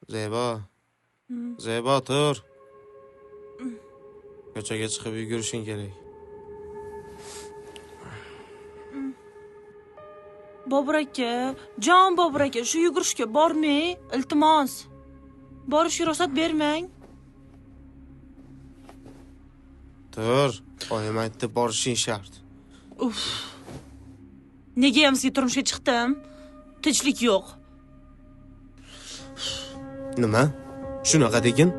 Zebo. Zebo tur. Ko'chaga chiqib yugurishing kerak. Bobur aka, jon Bobur aka, shu yugurishga bormang, iltimos. Borishga ruxsat bermang. Tur, oyim aytdi borishing shart. Nega ham sizga turmushga chiqdim? Tinchlik yo'q. Nima? Shunaqa degin?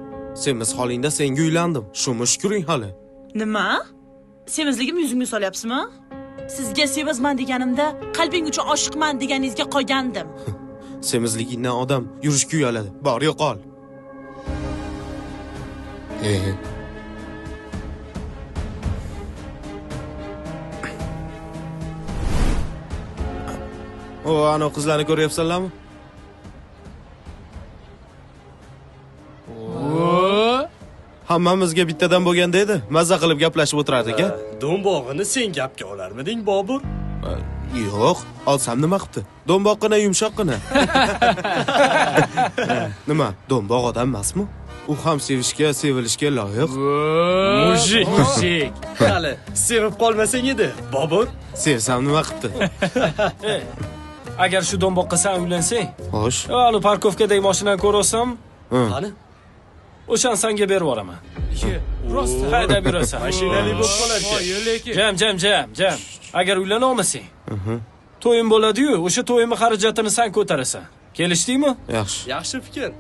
Semiz holingda senga uylandim. Shumi shukring hali. Nima? Semizligim yuzimga solyapsizmi? Sizga sevizman deganimda, qalbing uchun oshiqman deganingizga qolgandim. Semizligingdan odam yurishga uyaladi. Bor yo'qol. O, ana qizlarni ko'ryapsanlarmi? Hammamizga bittadan bo'lganda edi. Mazza qilib gaplashib o'tirardik-a. Do'mbog'ini sen gapga olarmiding, Bobur? Yo'q, olsam nima qilibdi? Do'mboqqina yumshoqqina. Nima? Do'mboq odam emasmi? U ham sevishga, sevilishga loyiq. Mujik. Hali sevib qolmasang edi, Bobur. Sevsam nima qilibdi? Agar shu do'mboqqa sen uylansang, Xo'sh. hali parkovkadagi mashinani ko'rasan, Qani? o'shan senga berib yuboraman. Rost haydab yurasan. Mashinali bo'lib qolar-ku. Jam. Agar uylana olmasang, to'yim bo'ladi-yu, o'sha to'yimning xarajatini sen ko'tarasan. Kelishdingmi? Yaxshi. Yaxshi fikr.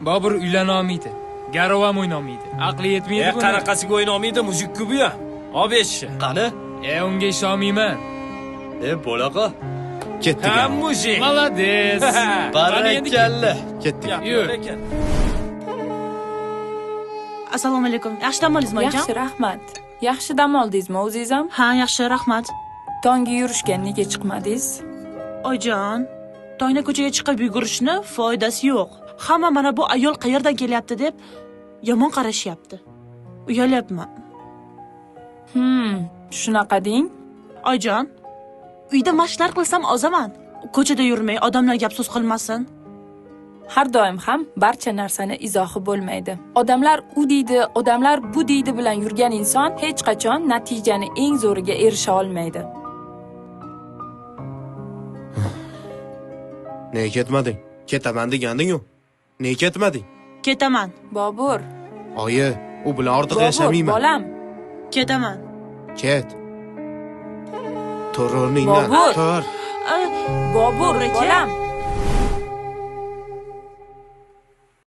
Bobur uylana olmaydi. Garov ham o'ynolmaydi. Aqli yetmaydi buni. Qanaqasiga o'ynolmaydi, mujik-ku bu ham. Olib eshshi. Qani? Unga ishonmayman. Bo'laqa. Ketdik. Ha, mujik. Молодец. Barakalla. Ketdik. Yur. Assalomu alaykum. Yaxshi dam oldingizmi, oyijon? Yaxshi, rahmat. Yaxshi dam oldingizmi o'zingizam? Ha, yaxshi, rahmat. Tongga yurishga nega chiqmadingiz? Oyijon, tongda ko'chaga chiqib yugurishni foydasi yo'q. Hamma mana bu ayol qayerdan kelyapti deb yomon qarashyapti. Uyalyapman. Shunaqa deng. Oyijon, uyda mashqlar qilsam ozaman. Ko'chada yurmay, odamlar gap so'z qilmasin. Har doim ham barcha narsani izohi bo'lmaydi. Odamlar u deydi, odamlar bu deydi bilan yurgan inson hech qachon natijani eng zo'riga erisha olmaydi. Nega ketmading? Ketaman deganding-ku. Nega ketmading? Ketaman. Bobur. Oyi, u bilan ortiq Bobur, yashamayman. bolam. Ketaman. Ket. Tur o'rningdan. Bobur. Tur. Bobur, bolam.